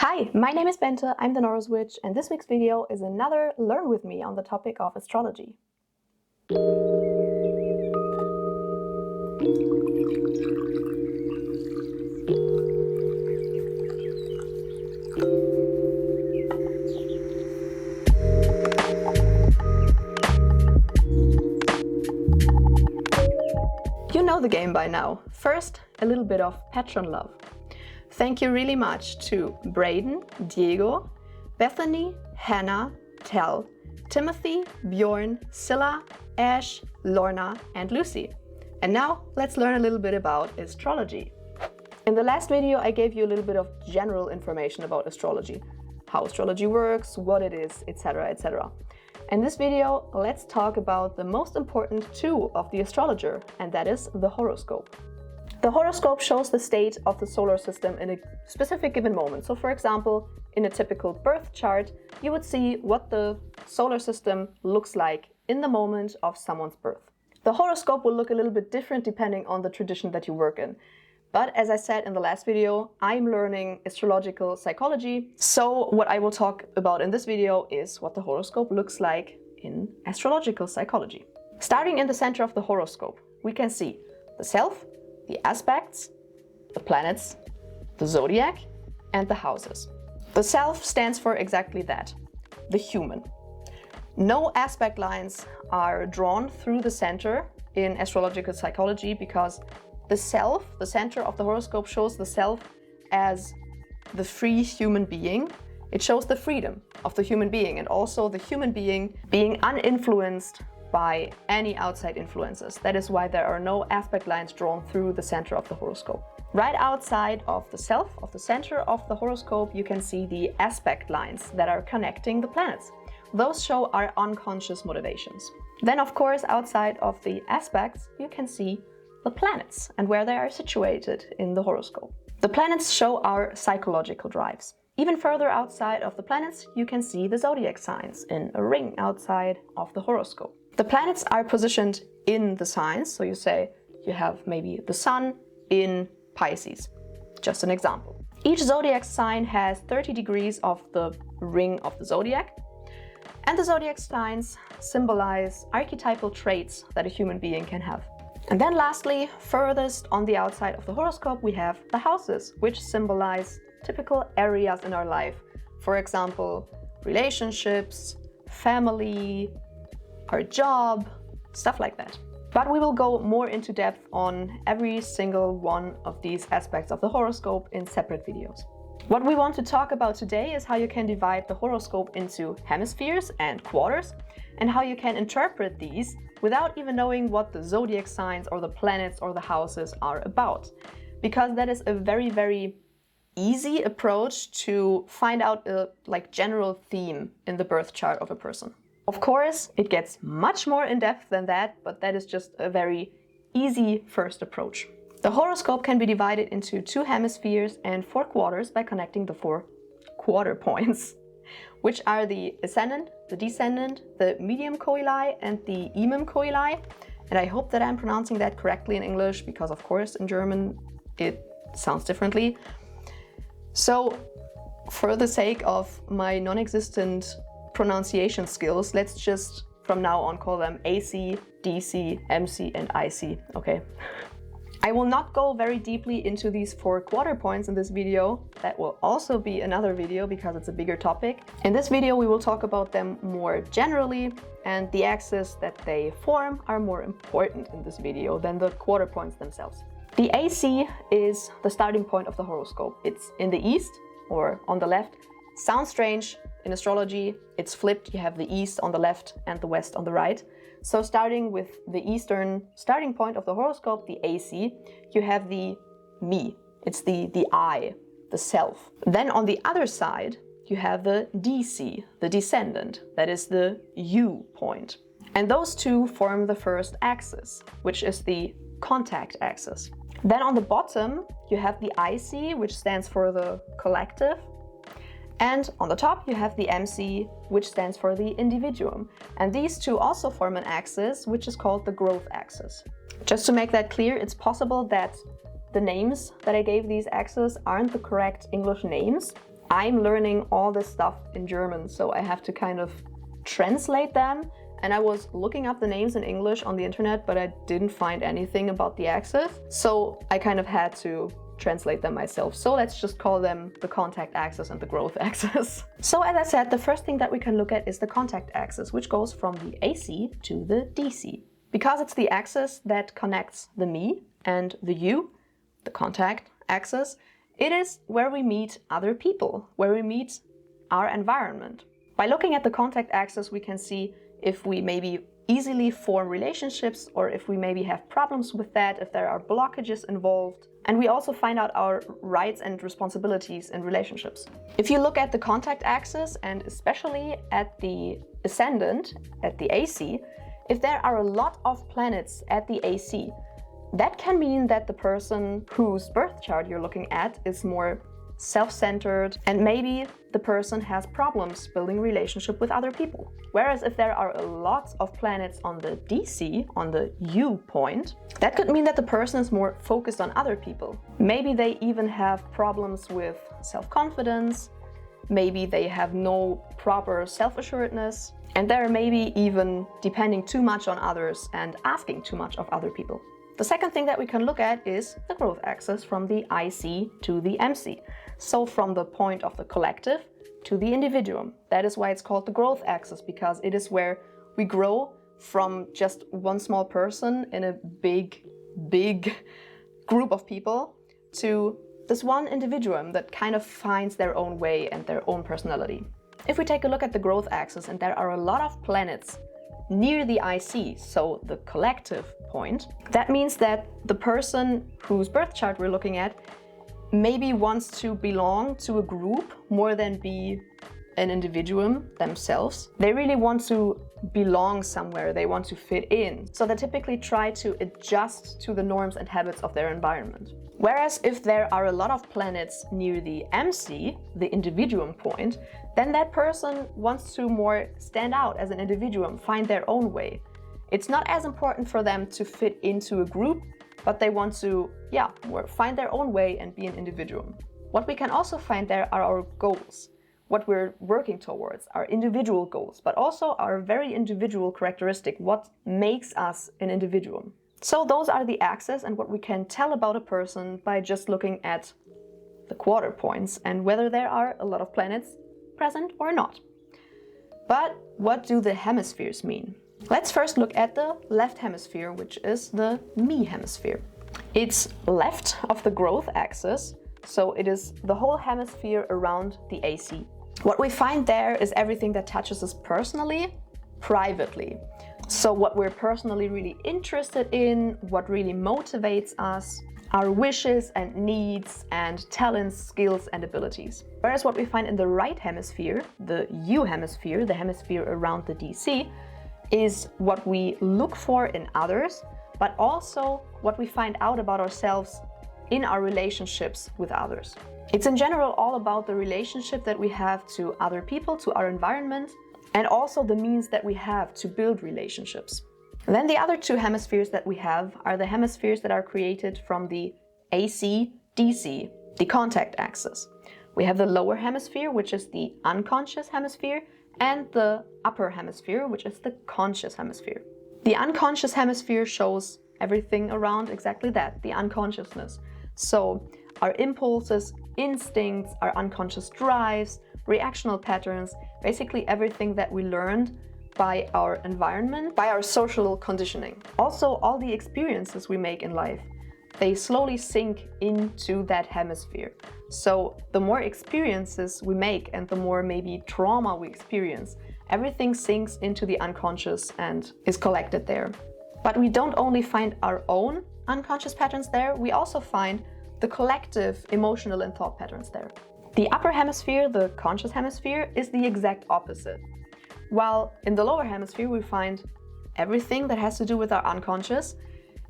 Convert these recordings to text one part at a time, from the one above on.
Hi, my name is Bente, I'm the Norse Witch, and this week's video is another Learn With Me on the topic of astrology. You know the game by now. First, a little bit of Patron love. Thank you really much to Braden, Diego, Bethany, Hannah, Tel, Timothy, Bjorn, Scylla, Ash, Lorna, and Lucy. And now let's learn a little bit about astrology. In the last video, I gave you a little bit of general information about astrology, how astrology works, what it is, etc., etc. In this video, let's talk about the most important tool of the astrologer, and that is the horoscope. The horoscope shows the state of the solar system in a specific given moment. So for example, in a typical birth chart, you would see what the solar system looks like in the moment of someone's birth. The horoscope will look a little bit different depending on the tradition that you work in. But as I said in the last video, I'm learning astrological psychology. So what I will talk about in this video is what the horoscope looks like in astrological psychology. Starting in the center of the horoscope, we can see the self, the aspects, the planets, the zodiac, and the houses. The self stands for exactly that, the human. No aspect lines are drawn through the center in astrological psychology because the self, the center of the horoscope, shows the self as the free human being. It shows the freedom of the human being and also the human being being uninfluenced by any outside influences. That is why there are no aspect lines drawn through the center of the horoscope. Right outside of the self, of the center of the horoscope, you can see the aspect lines that are connecting the planets. Those show our unconscious motivations. Then, of course, outside of the aspects, you can see the planets and where they are situated in the horoscope. The planets show our psychological drives. Even further outside of the planets, you can see the zodiac signs in a ring outside of the horoscope. The planets are positioned in the signs, so you say you have maybe the sun in Pisces, just an example. Each zodiac sign has 30 degrees of the ring of the zodiac, and the zodiac signs symbolize archetypal traits that a human being can have. And then lastly, furthest on the outside of the horoscope, we have the houses, which symbolize typical areas in our life. For example, relationships, family, our job, stuff like that. But we will go more into depth on every single one of these aspects of the horoscope in separate videos. What we want to talk about today is how you can divide the horoscope into hemispheres and quarters, and how you can interpret these without even knowing what the zodiac signs or the planets or the houses are about. Because that is a very, very easy approach to find out a general theme in the birth chart of a person. Of course, it gets much more in depth than that, but that is just a very easy first approach. The horoscope can be divided into 2 hemispheres and 4 quarters by connecting the 4 quarter points, which are the ascendant, the descendant, the medium coeli, and the imum coeli. And I hope that I'm pronouncing that correctly in English, because of course in German it sounds differently. So for the sake of my non-existent pronunciation skills, let's just from now on call them AC, DC, MC, and IC, okay? I will not go very deeply into these 4 quarter points in this video. That will also be another video because it's a bigger topic. In this video, we will talk about them more generally, and the axes that they form are more important in this video than the quarter points themselves. The AC is the starting point of the horoscope. It's in the east or on the left. Sounds strange. In astrology, it's flipped. You have the east on the left and the west on the right. So starting with the eastern starting point of the horoscope, the AC, you have the me. It's the I, the self. Then on the other side, you have the DC, the descendant. That is the U point. And those two form the first axis, which is the contact axis. Then on the bottom, you have the IC, which stands for the collective. And on the top, you have the MC, which stands for the individuum. And these two also form an axis, which is called the growth axis. Just to make that clear, it's possible that the names that I gave these axes aren't the correct English names. I'm learning all this stuff in German, so I have to kind of translate them. And I was looking up the names in English on the internet, but I didn't find anything about the axis. So I kind of had to translate them myself. So let's just call them the contact axis and the growth axis. So as I said, the first thing that we can look at is the contact axis, which goes from the AC to the DC. Because it's the axis that connects the me and the you, the contact axis, it is where we meet other people, where we meet our environment. By looking at the contact axis, we can see if we maybe easily form relationships or if we maybe have problems with that, if there are blockages involved. And we also find out our rights and responsibilities in relationships. If you look at the contact axis and especially at the ascendant, at the AC, if there are a lot of planets at the AC, that can mean that the person whose birth chart you're looking at is more self-centered, and maybe the person has problems building relationship with other people. Whereas if there are a lot of planets on the DC, on the U point, that could mean that the person is more focused on other people. Maybe they even have problems with self-confidence, maybe they have no proper self-assuredness, and they're maybe even depending too much on others and asking too much of other people. The second thing that we can look at is the growth axis from the IC to the MC. So from the point of the collective to the individuum. That is why it's called the growth axis, because it is where we grow from just one small person in a big group of people to this one individuum that kind of finds their own way and their own personality. If we take a look at the growth axis and there are a lot of planets near the IC, so the collective point, that means that the person whose birth chart we're looking at maybe wants to belong to a group more than be an individuum themselves. They really want to belong somewhere, they want to fit in. So they typically try to adjust to the norms and habits of their environment. Whereas if there are a lot of planets near the MC, the individuum point, then that person wants to more stand out as an individuum, find their own way. It's not as important for them to fit into a group, but they want to, find their own way and be an individuum. What we can also find there are our goals, what we're working towards, our individual goals, but also our very individual characteristic, what makes us an individuum. So those are the axes and what we can tell about a person by just looking at the quarter points and whether there are a lot of planets present or not. But what do the hemispheres mean? Let's first look at the left hemisphere, which is the me hemisphere. It's left of the growth axis, so it is the whole hemisphere around the AC. What we find there is everything that touches us personally, privately. So what we're personally really interested in, what really motivates us, our wishes and needs and talents, skills and abilities. Whereas what we find in the right hemisphere, the U hemisphere, the hemisphere around the DC, is what we look for in others, but also what we find out about ourselves in our relationships with others. It's in general all about the relationship that we have to other people, to our environment, and also the means that we have to build relationships. And then the other two hemispheres that we have are the hemispheres that are created from the AC-DC, the contact axis. We have the lower hemisphere, which is the unconscious hemisphere, and the upper hemisphere, which is the conscious hemisphere. The unconscious hemisphere shows everything around exactly that, the unconsciousness. So our impulses, instincts, our unconscious drives, reactional patterns, basically everything that we learned by our environment, by our social conditioning. Also, all the experiences we make in life, they slowly sink into that hemisphere. So the more experiences we make and the more maybe trauma we experience, everything sinks into the unconscious and is collected there. But we don't only find our own unconscious patterns there, we also find the collective emotional and thought patterns there. The upper hemisphere, the conscious hemisphere, is the exact opposite. While in the lower hemisphere we find everything that has to do with our unconscious,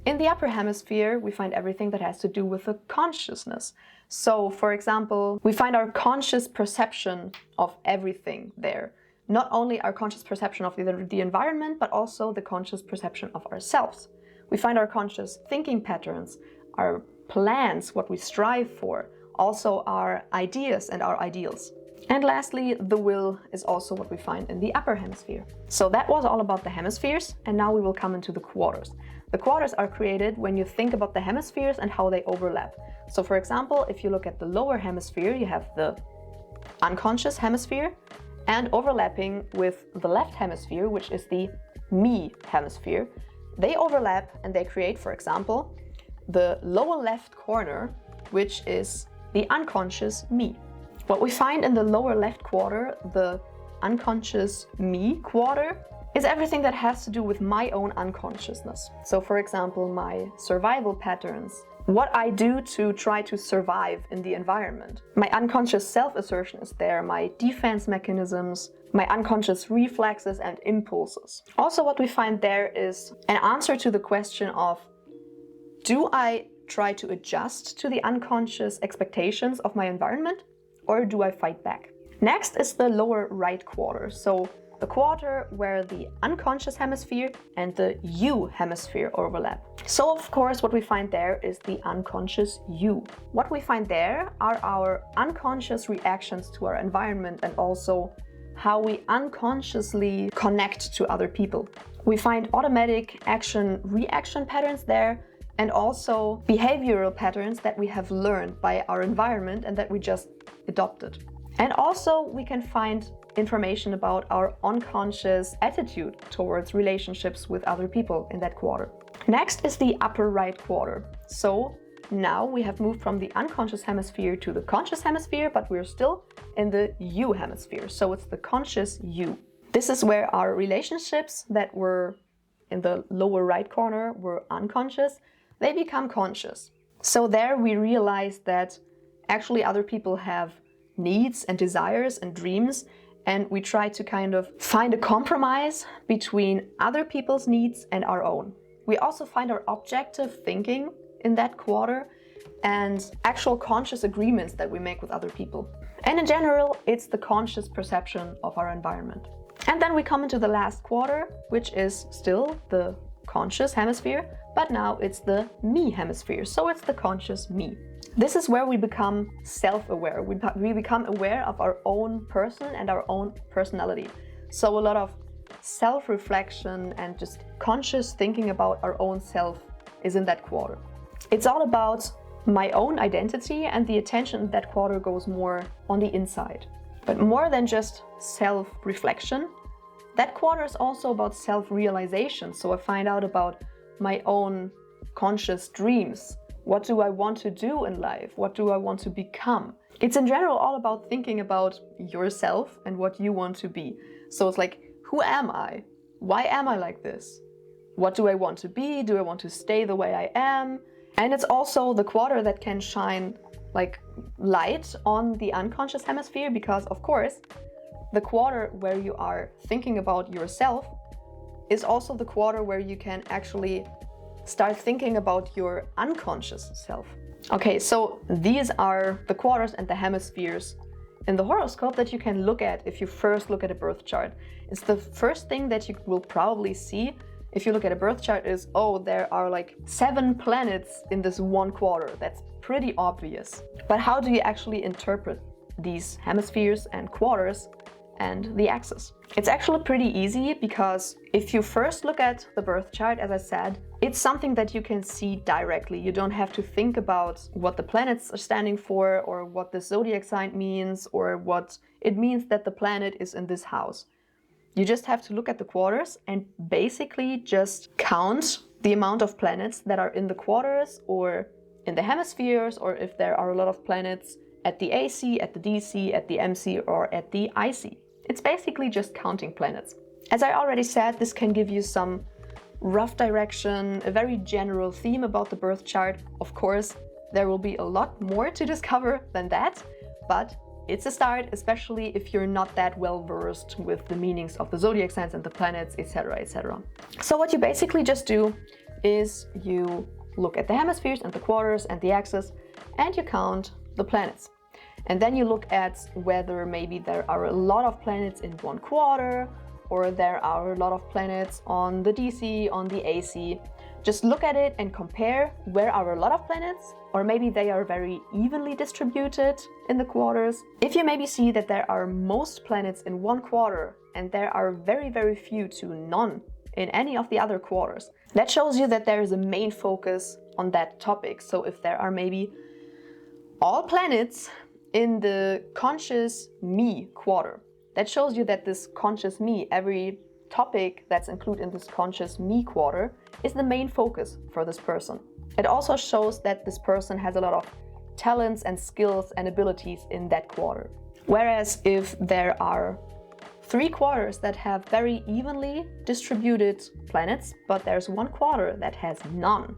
in the upper hemisphere we find everything that has to do with the consciousness. So, for example, we find our conscious perception of everything there. Not only our conscious perception of the environment, but also the conscious perception of ourselves. We find our conscious thinking patterns, our plans, what we strive for, also our ideas and our ideals. And lastly, the will is also what we find in the upper hemisphere. So that was all about the hemispheres, and now we will come into the quarters. The quarters are created when you think about the hemispheres and how they overlap. So for example, if you look at the lower hemisphere, you have the unconscious hemisphere, and overlapping with the left hemisphere, which is the me hemisphere, they overlap and they create, for example, the lower left corner, which is the unconscious me. What we find in the lower left quarter, the unconscious me quarter, is everything that has to do with my own unconsciousness. So for example, my survival patterns, what I do to try to survive in the environment. My unconscious self-assertion is there, my defense mechanisms, my unconscious reflexes and impulses. Also what we find there is an answer to the question of, do I try to adjust to the unconscious expectations of my environment, or do I fight back? Next is the lower right quarter. So the quarter where the unconscious hemisphere and the you hemisphere overlap. So of course what we find there is the unconscious you. What we find there are our unconscious reactions to our environment and also how we unconsciously connect to other people. We find automatic action-reaction patterns there, and also behavioral patterns that we have learned by our environment and that we just adopted. And also we can find information about our unconscious attitude towards relationships with other people in that quarter. Next is the upper right quarter. So now we have moved from the unconscious hemisphere to the conscious hemisphere, but we're still in the you hemisphere. So it's the conscious you. This is where our relationships that were in the lower right corner were unconscious, they become conscious. So there we realize that actually other people have needs and desires and dreams, and we try to kind of find a compromise between other people's needs and our own. We also find our objective thinking in that quarter and actual conscious agreements that we make with other people. And in general, it's the conscious perception of our environment. And then we come into the last quarter, which is still the conscious hemisphere, but now it's the me hemisphere, so it's the conscious me. This is where we become self-aware. We become aware of our own person and our own personality. So a lot of self-reflection and just conscious thinking about our own self is in that quarter. It's all about my own identity, and the attention in that quarter goes more on the inside. But more than just self-reflection, that quarter is also about self-realization. So I find out about my own conscious dreams. What do I want to do in life? What do I want to become? It's in general all about thinking about yourself and what you want to be. So it's like, who am I? Why am I like this? What do I want to be? Do I want to stay the way I am? And it's also the quarter that can shine like light on the unconscious hemisphere, because of course, the quarter where you are thinking about yourself is also the quarter where you can actually start thinking about your unconscious self. Okay, so these are the quarters and the hemispheres in the horoscope that you can look at if you first look at a birth chart. It's the first thing that you will probably see if you look at a birth chart is, oh, there are like 7 planets in this one quarter. That's pretty obvious. But how do you actually interpret these hemispheres and quarters and the axis? It's actually pretty easy, because if you first look at the birth chart, as I said, it's something that you can see directly. You don't have to think about what the planets are standing for, or what the zodiac sign means, or what it means that the planet is in this house. You just have to look at the quarters and basically just count the amount of planets that are in the quarters or in the hemispheres, or if there are a lot of planets at the AC, at the DC, at the MC, or at the IC. It's basically just counting planets. As I already said, this can give you some rough direction, a very general theme about the birth chart. Of course, there will be a lot more to discover than that, but it's a start, especially if you're not that well versed with the meanings of the zodiac signs and the planets, etc., etc. So what you basically just do is you look at the hemispheres and the quarters and the axis, and you count the planets. And then you look at whether maybe there are a lot of planets in one quarter, or there are a lot of planets on the DC, on the AC. Just look at it and compare where are a lot of planets, or maybe they are very evenly distributed in the quarters. If you maybe see that there are most planets in one quarter and there are very, very few to none in any of the other quarters, that shows you that there is a main focus on that topic. So if there are maybe all planets in the conscious me quarter, that shows you that this conscious me, every topic that's included in this conscious me quarter, is the main focus for this person. It also shows that this person has a lot of talents and skills and abilities in that quarter. Whereas if there are 3 quarters that have very evenly distributed planets, but there's 1 quarter that has none,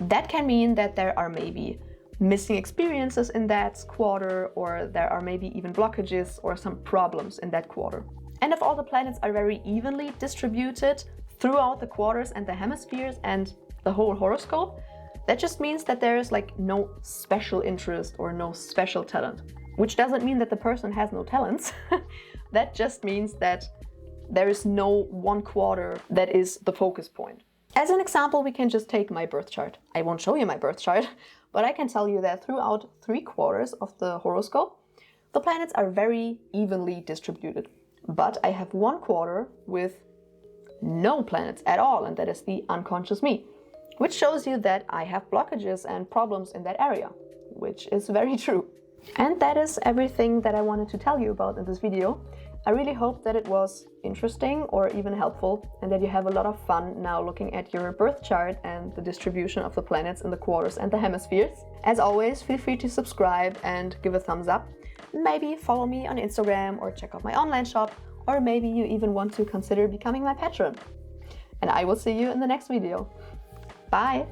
that can mean that there are maybe missing experiences in that quarter, or there are maybe even blockages or some problems in that quarter. And if all the planets are very evenly distributed throughout the quarters and the hemispheres and the whole horoscope, that just means that there is like no special interest or no special talent. Which doesn't mean that the person has no talents. That just means that there is no one quarter that is the focus point. As an example, we can just take my birth chart. I won't show you my birth chart, but I can tell you that throughout 3 quarters of the horoscope, the planets are very evenly distributed. But I have 1 quarter with no planets at all, and that is the unconscious me, which shows you that I have blockages and problems in that area, which is very true. And that is everything that I wanted to tell you about in this video. I really hope that it was interesting or even helpful, and that you have a lot of fun now looking at your birth chart and the distribution of the planets in the quarters and the hemispheres. As always, feel free to subscribe and give a thumbs up. Maybe follow me on Instagram or check out my online shop, or maybe you even want to consider becoming my patron. And I will see you in the next video. Bye!